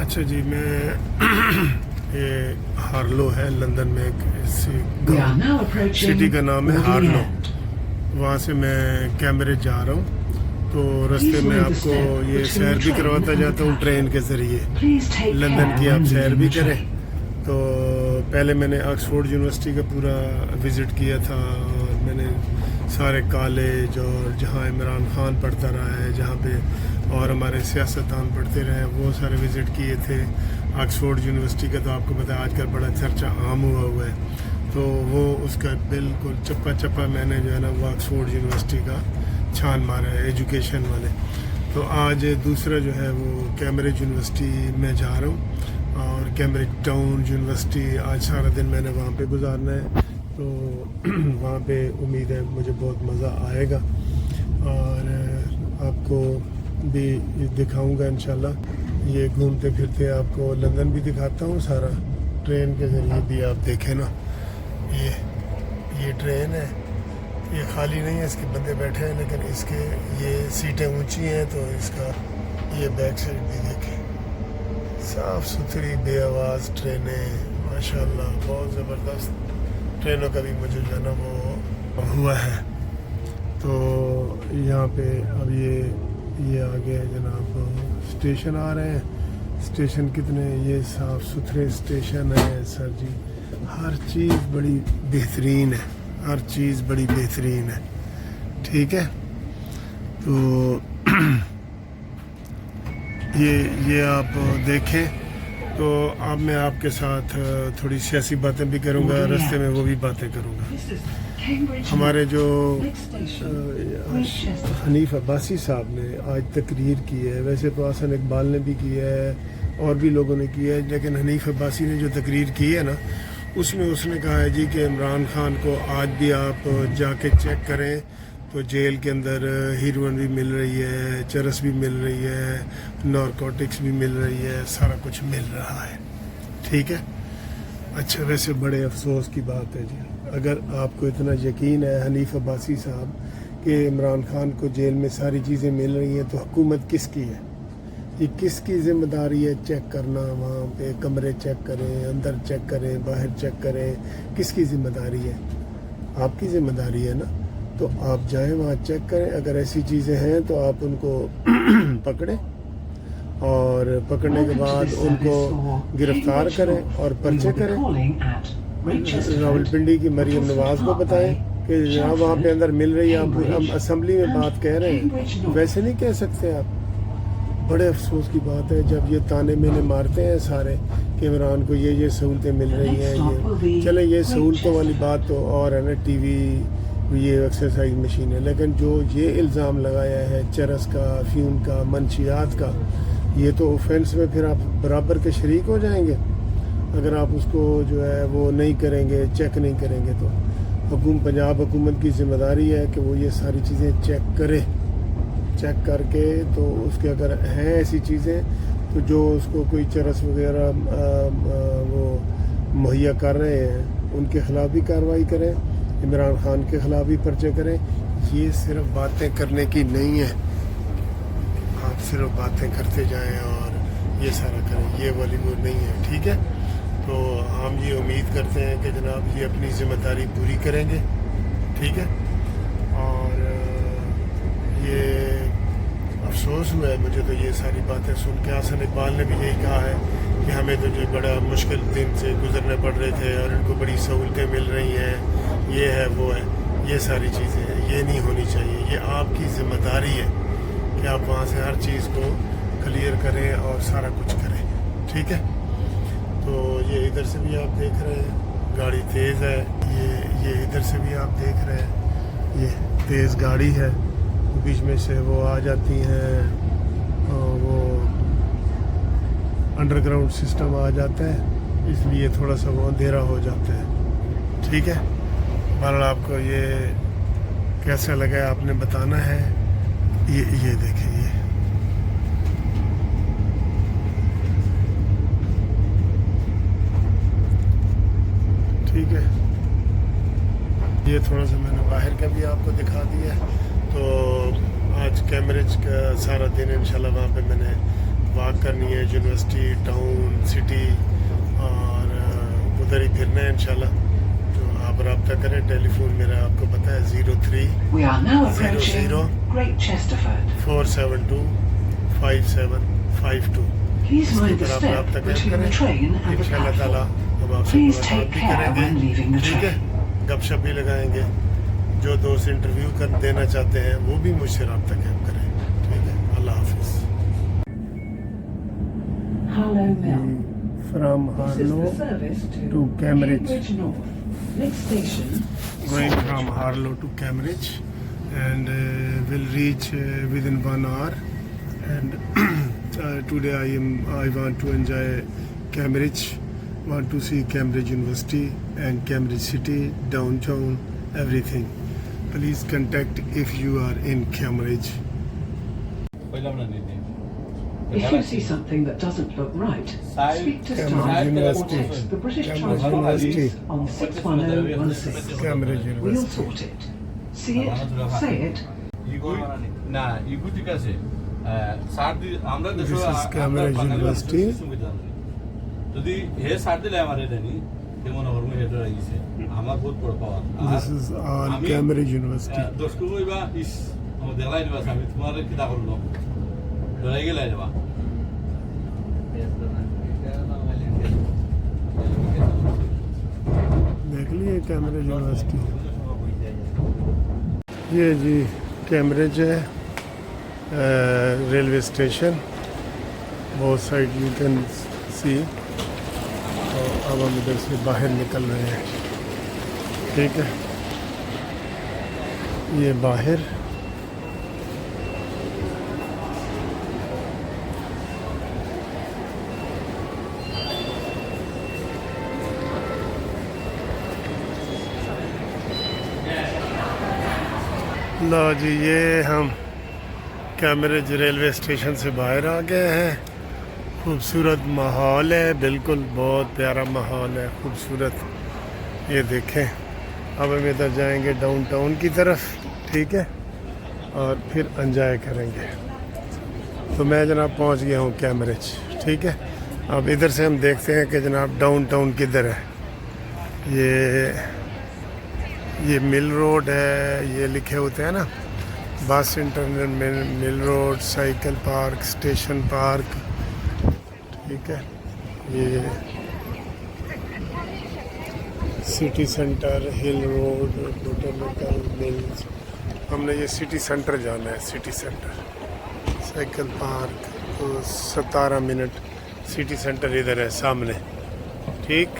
اچھا جی، میں یہ ہارلو ہے لندن میں، ایک سٹی کا نام ہے ہارلو. وہاں سے میں کیمبرج جا رہا ہوں، تو رستے میں آپ کو یہ سیر بھی کرواتا جاتا ہوں ٹرین کے ذریعے. لندن کی آپ سیر بھی کریں. تو پہلے میں نے آکسفورڈ یونیورسٹی کا پورا وزٹ کیا تھا، اور میں نے سارے کالج اور جہاں عمران خان پڑھتا رہا ہے، جہاں پہ اور ہمارے سیاستدان پڑھتے رہے، وہ سارے وزٹ کیے تھے. آکسفورڈ یونیورسٹی کا تو آپ کو پتہ ہے آج کل بڑا چرچا عام ہوا ہے، تو وہ اس کا بالکل چپا چپا میں نے جو ہے نا وہ آکسفورڈ یونیورسٹی کا چھان مارا ہے ایجوکیشن والے. تو آج دوسرا جو ہے وہ کیمبرج یونیورسٹی میں جا رہا ہوں، اور کیمبرج ٹاؤن یونیورسٹی آج سارا دن میں نے وہاں پہ گزارنا ہے. تو وہاں پہ امید ہے مجھے بہت مزہ آئے گا، اور آپ کو بھی دکھاؤں گا انشاءاللہ. یہ گھومتے پھرتے آپ کو لندن بھی دکھاتا ہوں سارا، ٹرین کے ذریعے بھی آپ دیکھیں نا. یہ ٹرین ہے، یہ خالی نہیں ہے، اس کے بندے بیٹھے ہیں، لیکن اس کے یہ سیٹیں اونچی ہیں، تو اس کا یہ بیک سائڈ بھی دیکھیں. صاف ستھری بے آواز ٹرینیں، ماشاءاللہ بہت زبردست ٹرینوں کا بھی مجھے جو ہے نا وہ ہوا ہے. تو یہاں پہ اب یہ آگے جناب اسٹیشن آ رہے ہیں. اسٹیشن کتنے یہ صاف ستھرے اسٹیشن ہیں سر جی، ہر چیز بڑی بہترین ہے، ہر چیز بڑی بہترین ہے. ٹھیک ہے، تو یہ آپ دیکھیں. تو اب میں آپ کے ساتھ تھوڑی سیاسی باتیں بھی کروں گا، رستے میں وہ بھی باتیں کروں گا. ہمارے جو حنیف عباسی صاحب نے آج تقریر کی ہے، ویسے تو حسن اقبال نے بھی کی ہے اور بھی لوگوں نے کی ہے، لیکن حنیف عباسی نے جو تقریر کی ہے نا، اس میں اس نے کہا ہے جی کہ عمران خان کو آج بھی آپ جا کے چیک کریں تو جیل کے اندر ہیروئن بھی مل رہی ہے، چرس بھی مل رہی ہے، نارکوٹکس بھی مل رہی ہے، سارا کچھ مل رہا ہے. ٹھیک ہے. اچھا، ویسے بڑے افسوس کی بات ہے جی، اگر آپ کو اتنا یقین ہے حنیف عباسی صاحب کہ عمران خان کو جیل میں ساری چیزیں مل رہی ہیں، تو حکومت کس کی ہے؟ یہ کس کی ذمہ داری ہے چیک کرنا؟ وہاں پہ کمرے چیک کریں، اندر چیک کریں، باہر چیک کریں، کس کی ذمہ داری ہے؟ آپ کی ذمہ داری ہے نا. تو آپ جائیں وہاں چیک کریں، اگر ایسی چیزیں ہیں تو آپ ان کو پکڑیں، اور پکڑنے کے بعد ان کو گرفتار کریں اور پرچے کریں. راولپنڈی کی مریم نواز کو بتائیں کہ جناب وہاں پہ اندر مل رہی ہے. آپ اسمبلی میں بات کہہ رہے ہیں، ویسے نہیں کہہ سکتے آپ. بڑے افسوس کی بات ہے جب یہ تانے مینے مارتے ہیں سارے کہ عمران کو یہ سہولتیں مل رہی ہیں. یہ چلیں، یہ سہولتوں والی بات تو اور ہے نا، ٹی وی، یہ ایکسرسائز مشین ہے، لیکن جو یہ الزام لگایا ہے چرس کا، افیون کا، منشیات کا، یہ تو اوفینس میں پھر آپ برابر کے شریک ہو جائیں گے اگر آپ اس کو جو ہے وہ نہیں کریں گے، چیک نہیں کریں گے. تو پنجاب حکومت کی ذمہ داری ہے کہ وہ یہ ساری چیزیں چیک کرے. چیک کر کے تو اس کے اگر ہیں ایسی چیزیں تو جو اس کو کوئی چرس وغیرہ وہ مہیا کر رہے ہیں ان کے خلاف بھی کارروائی کریں، عمران خان کے خلاف بھی پرچے کریں. یہ صرف باتیں کرنے کی نہیں ہے، آپ صرف باتیں کرتے جائیں اور یہ سارا کریں، یہ والی وہ نہیں ہے. ٹھیک ہے. تو ہم یہ امید کرتے ہیں کہ جناب یہ اپنی ذمہ داری پوری کریں گے. ٹھیک ہے. اور یہ افسوس ہوا ہے مجھے تو یہ ساری باتیں سن کے. حسن اقبال نے بھی یہی کہا ہے کہ ہمیں تو جو بڑا مشکل دن سے گزرنے پڑ رہے تھے اور ان کو بڑی سہولتیں مل رہی ہیں، یہ ہے وہ ہے، یہ ساری چیزیں یہ نہیں ہونی چاہیے. یہ آپ کی ذمہ داری ہے کہ آپ وہاں سے ہر چیز کو کلیئر کریں اور سارا کچھ کریں. ٹھیک ہے. تو یہ ادھر سے بھی آپ دیکھ رہے ہیں گاڑی تیز ہے، یہ ادھر سے بھی آپ دیکھ رہے ہیں یہ تیز گاڑی ہے. بیچ میں سے وہ آ جاتی ہیں، وہ انڈر گراؤنڈ سسٹم آ جاتا ہے، اس لیے تھوڑا سا وہ اندھیرا ہو جاتا ہے. ٹھیک ہے. بہرحال آپ کو یہ کیسا لگا آپ نے بتانا ہے. یہ دیکھیں، یہ ٹھیک ہے. یہ تھوڑا سا میں نے باہر کا بھی آپ کو دکھا دیا. تو آج کیمبرج کا سارا دن انشاءاللہ وہاں پہ میں نے واک کرنی ہے یونیورسٹی ٹاؤن سٹی اور ادھر ہی پھرنا ہے انشاءاللہ. تو آپ رابطہ کریں. ٹیلی فون میرا آپ کو پتہ ہے 03-00-472-5752. اس کے اوپر آپ رابطہ کریں. انشاءاللہ تعالیٰ ہم آپ سے ملاقات بھی کریں گے. ٹھیک ہے, گپ شپ بھی لگائیں گے. جو دوست انٹرویو دینا چاہتے ہیں وہ بھی مجھ سے رابطہ قائم کریں. ٹھیک ہے, اللہ حافظ. From Harlow to Cambridge. Going from Harlow to Cambridge, and will reach within 1 hour. And today I want to enjoy Cambridge. Want to see Cambridge University and Cambridge City, downtown, everything. Please contact if you are in Cambridge. If you see something that doesn't look right, speak to staff or text the British Transport Police on 61016. Cambridge We'll University. sort it. See it, say it. This is Cambridge University. যদি হে সার দিলে আমার এটা নি কেমন হরমু হেডর আইছে আমার বহুত বড় পাওয়ার. This is all Cambridge University. দোস্ত কইবা ইস আমি দেলাই দিবা আমি তোমার কি দা করলো ধরে গেলাই দিবা. دیکھ لیے کیمبرج یونیورسٹی. یہ جی کیمبرج ہے ریلوے اسٹیشن. بہت سائڈ یو کین سی. اب ہم ادھر سے باہر نکل رہے ہیں. ٹھیک ہے, یہ باہر لو جی یہ ہم کیمبرج ریلوے اسٹیشن سے باہر آ گئے ہیں. خوبصورت ماحول ہے, بالکل بہت پیارا ماحول ہے, خوبصورت. یہ دیکھیں, اب ہم ادھر جائیں گے ڈاؤن ٹاؤن کی طرف. ٹھیک ہے, اور پھر انجوائے کریں گے. تو میں جناب پہنچ گیا ہوں کیمبرج. ٹھیک ہے, اب ادھر سے ہم دیکھتے ہیں کہ جناب ڈاؤن ٹاؤن کدھر ہے. یہ مل روڈ ہے, یہ لکھے ہوتے ہیں نا بس انٹرنل مل road, cycle park, station park. ٹھیک ہے, یہ سٹی سینٹر, ہل روڈ, بوٹینیکل ملز. ہم نے یہ سٹی سینٹر جانا ہے. City centre, cycle park, 17 minute. City centre ادھر ہے سامنے. ٹھیک.